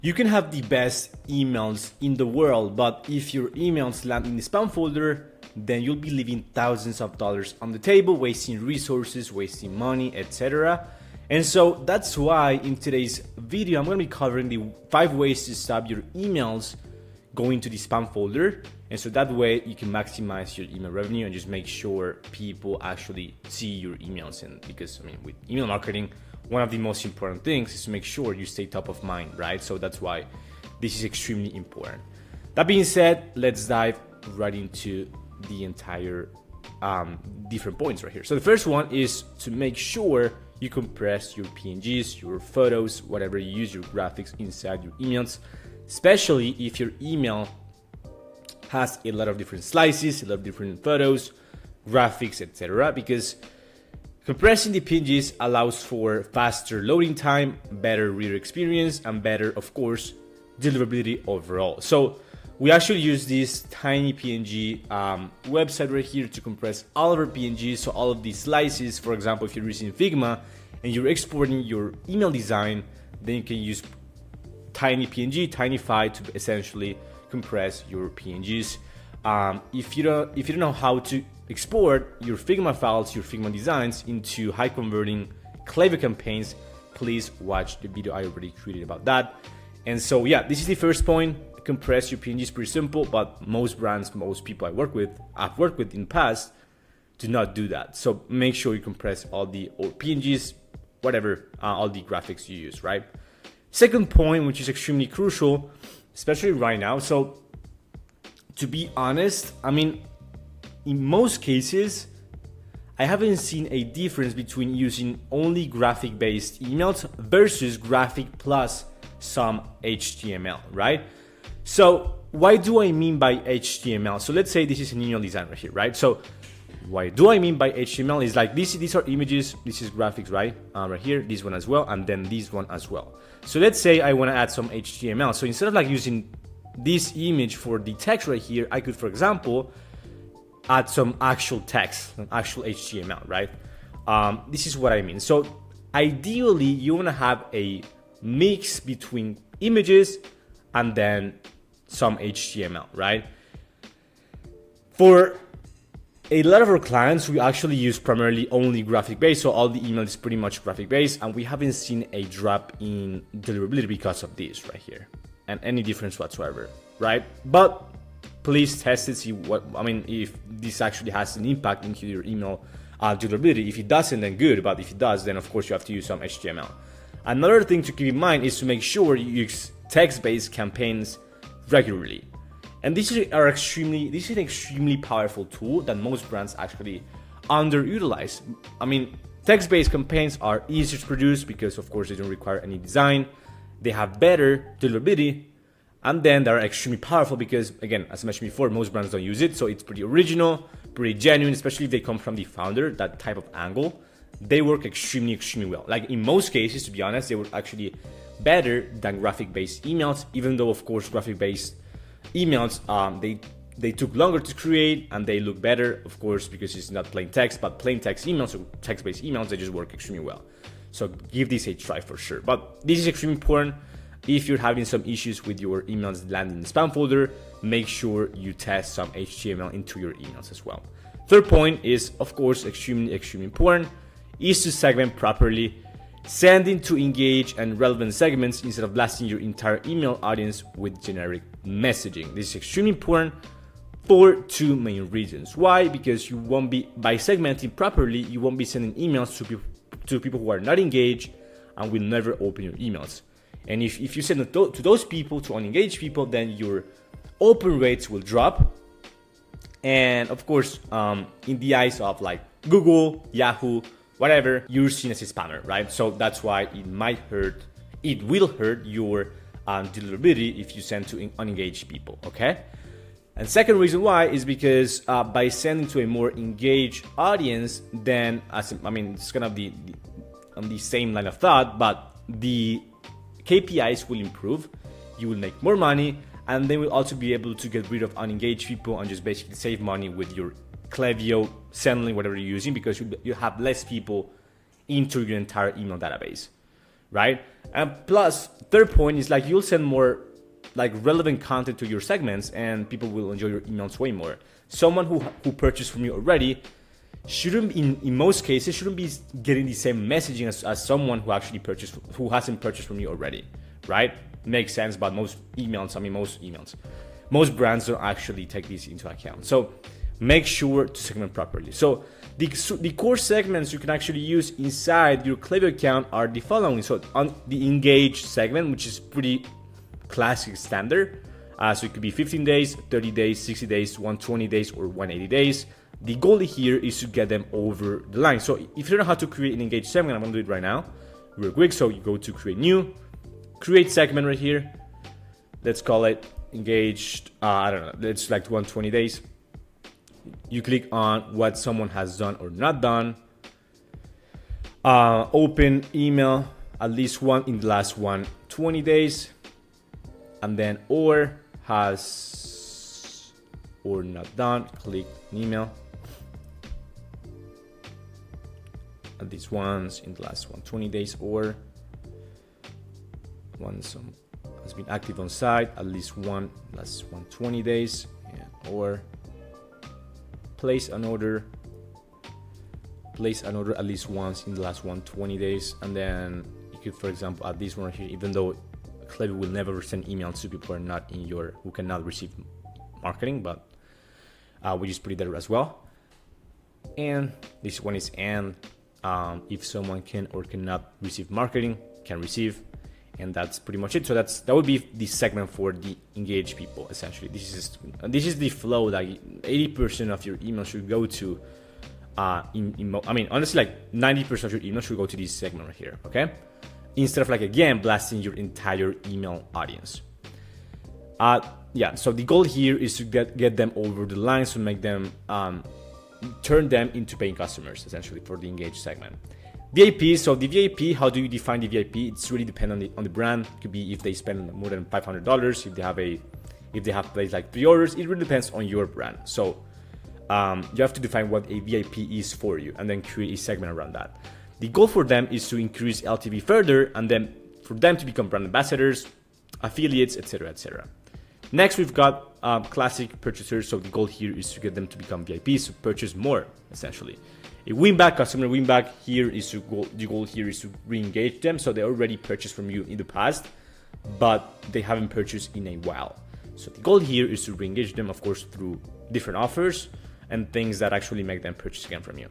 You can have the best emails in the world, but if your emails land in the spam folder, then you'll be leaving thousands of dollars on the table, wasting resources, wasting money, etc. And so that's why in today's video, I'm going to be covering the 5 ways to stop your emails going to the spam folder. And so that way you can maximize your email revenue and just make sure people actually see your emails. And because with email marketing, one of the most important things is to make sure you stay top of mind, right? So that's why this is extremely important. That being said, let's dive right into the entire different points right here. So the first one is to make sure you compress your PNGs, your photos, whatever you use, your graphics inside your emails, especially if your email has a lot of different slices, a lot of different photos, graphics, etc. Because compressing the PNGs allows for faster loading time, better reader experience, and better, of course, deliverability overall. So we actually use this tiny PNG website right here to compress all of our PNGs. So all of these slices, for example, if you're using Figma and you're exporting your email design, then you can use tiny PNG, tinify to essentially compress your PNGs. If you don't know how to export your Figma files, your Figma designs into high converting Klaviyo campaigns, please watch the video I already created about that. And so yeah, this is the first point. Compress your PNGs, pretty simple, but most brands, most people I've worked with in the past, do not do that. So make sure you compress all the PNGs, whatever, all the graphics you use, right? Second point, which is extremely crucial, especially right now. So to be honest, in most cases, I haven't seen a difference between using only graphic-based emails versus graphic plus some HTML, right? So what do I mean by HTML? So let's say this is an email design right here, right? So what do I mean by HTML is like these are images, this is graphics, right? Right here, this one as well, and then this one as well. So let's say I want to add some HTML. So instead of like using this image for the text right here, I could, for example, add some actual text, some actual HTML, right? This is what I mean. So ideally, you want to have a mix between images and then some HTML, right? For a lot of our clients, we actually use primarily only graphic based, so all the email is pretty much graphic based, and we haven't seen a drop in deliverability because of this right here, and any difference whatsoever, right? But please test it, see if this actually has an impact into your email deliverability. If it doesn't, then good, but if it does, then of course you have to use some HTML. Another thing to keep in mind is to make sure you use text-based campaigns regularly. And this is an extremely powerful tool that most brands actually underutilize. Text-based campaigns are easier to produce because of course they don't require any design. They have better deliverability, and then they're extremely powerful because, again, as I mentioned before, most brands don't use it. So it's pretty original, pretty genuine, especially if they come from the founder, that type of angle. They work extremely well. Like in most cases, to be honest, they work actually better than graphic-based emails, even though of course graphic-based emails, they took longer to create and they look better, of course, because it's not plain text, but plain text emails or text-based emails, they just work extremely well. So give this a try for sure. But this is extremely important. If you're having some issues with your emails landing in the spam folder, make sure you test some HTML into your emails as well. Third point is, of course, extremely important, is to segment properly, sending to engage and relevant segments instead of blasting your entire email audience with generic messaging. This is extremely important for 2 main reasons. Why? Because you won't be, by segmenting properly, you won't be sending emails to people who are not engaged and will never open your emails. And if you send it to those people, to unengaged people, then your open rates will drop. And of course, in the eyes of like Google, Yahoo, whatever, you're seen as a spammer, right? So that's why it will hurt your deliverability if you send to unengaged people, okay? And second reason why is because by sending to a more engaged audience, then it's gonna be on the same line of thought, but the KPIs will improve, you will make more money, and then we'll also be able to get rid of unengaged people and just basically save money with your Klaviyo, Sendling, whatever you're using, because you have less people into your entire email database. right? And plus, third point is like you'll send more like relevant content to your segments, and people will enjoy your emails way more. Someone who purchased from you already shouldn't, in most cases, shouldn't be getting the same messaging as someone who actually purchased, who hasn't purchased from you already, right? Makes sense, but most brands don't actually take this into account. So make sure to segment properly. So the core segments you can actually use inside your Klaviyo account are the following. So on the engage segment, which is pretty classic standard. So it could be 15 days, 30 days, 60 days, 120 days, or 180 days. The goal here is to get them over the line. So if you don't know how to create an engaged segment, I'm gonna do it right now, real quick. So you go to create new, create segment right here. Let's call it engaged, I don't know, let's like 120 days. You click on what someone has done or not done. Open email, at least one in the last 120 days. And then or has or not done, click email. And these ones in the last 120 days, or once has been active on site, at least one last 120 days, or place an order at least once in the last 120 days. And then you could, for example, add this one here, even though Klaviyo will never send emails to people who are not in your, who cannot receive marketing, but we just put it there as well. And this one is if someone can or cannot receive marketing, can receive, and that's pretty much it. So that would be the segment for the engaged people. Essentially, this is the flow that 80% of your email should go to. I mean, honestly, like 90% of your email should go to this segment right here. Okay, instead of like again blasting your entire email audience. Yeah. So the goal here is to get them over the line, so make them turn them into paying customers, essentially, for the engaged segment. VIP, so the VIP, how do you define the VIP? It's really dependent on the brand. It could be if they spend more than $500, if they have placed like pre-orders. It really depends on your brand. So you have to define what a VIP is for you, and then create a segment around that. The goal for them is to increase LTV further, and then for them to become brand ambassadors, affiliates, etc., etc. Next, we've got classic purchasers. So the goal here is to get them to become VIPs, to purchase more, essentially. A win-back, customer win-back here is the goal here is to re-engage them. So they already purchased from you in the past, but they haven't purchased in a while. So the goal here is to re-engage them, of course, through different offers and things that actually make them purchase again from you.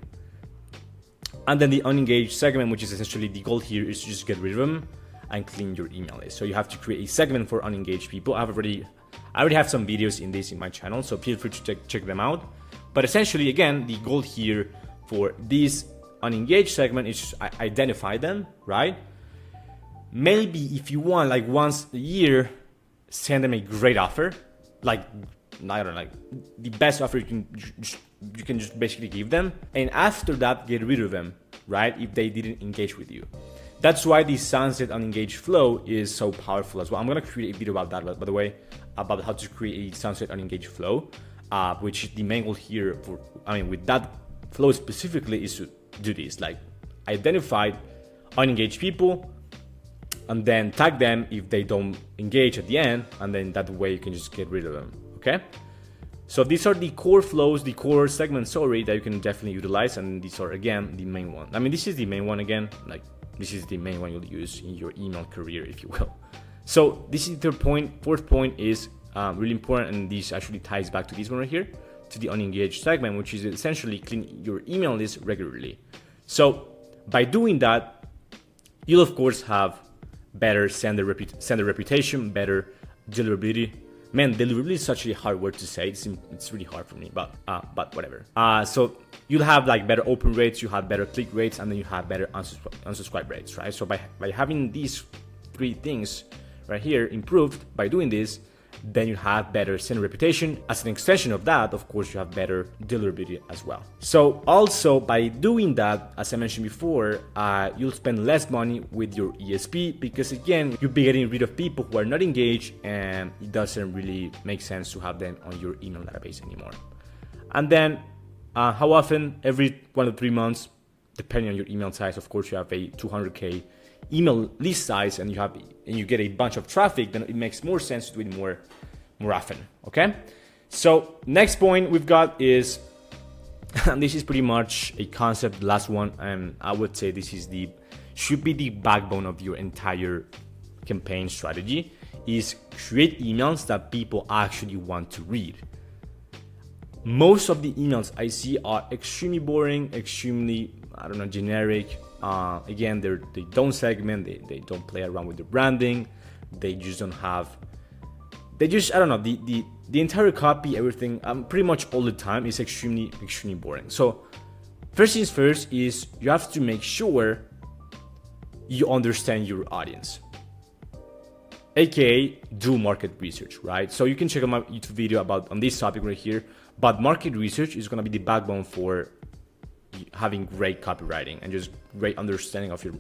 And then the unengaged segment, which is essentially the goal here is to just get rid of them and clean your email list. So you have to create a segment for unengaged people. I already have some videos in this in my channel, so feel free to check them out. But essentially, again, the goal here for this unengaged segment is just identify them, right? Maybe if you want, like once a year, send them a great offer, like I don't know, like the best offer you can just basically give them, and after that get rid of them, right? If they didn't engage with you. That's why the sunset unengaged flow is so powerful as well. I'm gonna create a video about that, by the way, about how to create a sunset unengaged flow, which is the main goal here with that flow specifically is to do this, like identify unengaged people and then tag them if they don't engage at the end, and then that way you can just get rid of them. Okay, so these are the core flows, the core segments, that you can definitely utilize, and these are again the main one. I mean, this is the main one again, like this is the main one you'll use in your email career, if you will. So this is the third point. Fourth point is really important, and this actually ties back to this one right here, to the unengaged segment, which is essentially clean your email list regularly. So by doing that, you'll of course have better sender reputation, better deliverability. Man, deliverability is such a hard word to say. It's really hard for me, but whatever. So you'll have like better open rates, you have better click rates, and then you have better unsubscribe rates, right? So by having these three things right here improved by doing this, then you have better sender reputation. As an extension of that, of course, you have better deliverability as well. So also by doing that, as I mentioned before, you'll spend less money with your ESP, because again, you'll be getting rid of people who are not engaged, and it doesn't really make sense to have them on your email database anymore. And then how often? Every 1 to 3 months, depending on your email size. Of course, you have a 200K email list size and you get a bunch of traffic, then it makes more sense to do it more often. Okay. So next point we've got is, and this is pretty much a concept, the last one, and I would say this is should be the backbone of your entire campaign strategy, is create emails that people actually want to read. Most of the emails I see are extremely boring, extremely, generic. Again, they don't segment, they don't play around with the branding, they just don't have, the entire copy, everything, pretty much all the time is extremely boring. So first things first is you have to make sure you understand your audience, aka do market research, right? So you can check out my YouTube video on this topic right here, but market research is going to be the backbone for having great copywriting and just great understanding of your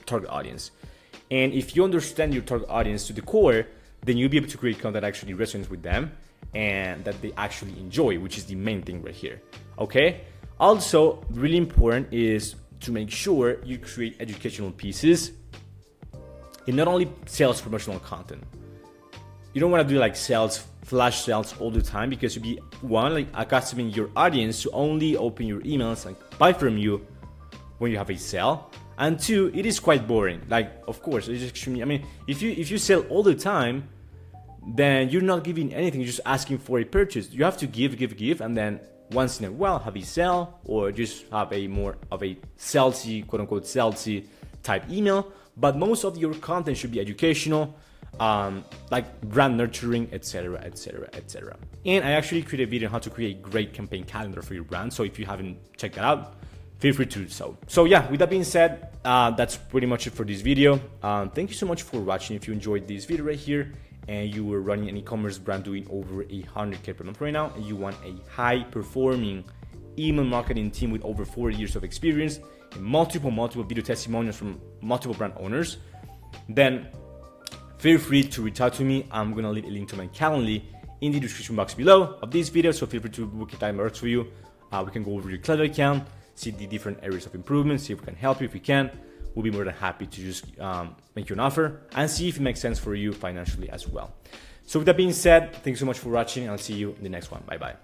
target audience. And if you understand your target audience to the core, then you'll be able to create content that actually resonates with them and that they actually enjoy, which is the main thing right here. Okay. Also, really important is to make sure you create educational pieces and not only sales promotional content. You don't want to do like flash sales all the time, because you'll be accustoming your audience to only open your emails and buy from you when you have a sale. And two, it is quite boring. Of course, it's extremely, if you sell all the time, then you're not giving anything, you're just asking for a purchase. You have to give, and then once in a while have a sell, or just have a more of a salesy, quote unquote salesy type email. But most of your content should be educational, like brand nurturing, etc. And I actually created a video on how to create a great campaign calendar for your brand. So if you haven't checked that out, feel free to do so. So yeah, with that being said, that's pretty much it for this video. Thank you so much for watching. If you enjoyed this video right here and you were running an e-commerce brand doing over 100K per month right now, and you want a high performing email marketing team with over 4 years of experience and multiple video testimonials from multiple brand owners, then feel free to reach out to me. I'm gonna leave a link to my Calendly in the description box below of this video, so feel free to book a time that works for you. We can go over your Klaviyo account, see the different areas of improvement, see if we can help you. If we can, we'll be more than happy to just make you an offer and see if it makes sense for you financially as well. So with that being said, thanks so much for watching. I'll see you in the next one. Bye bye.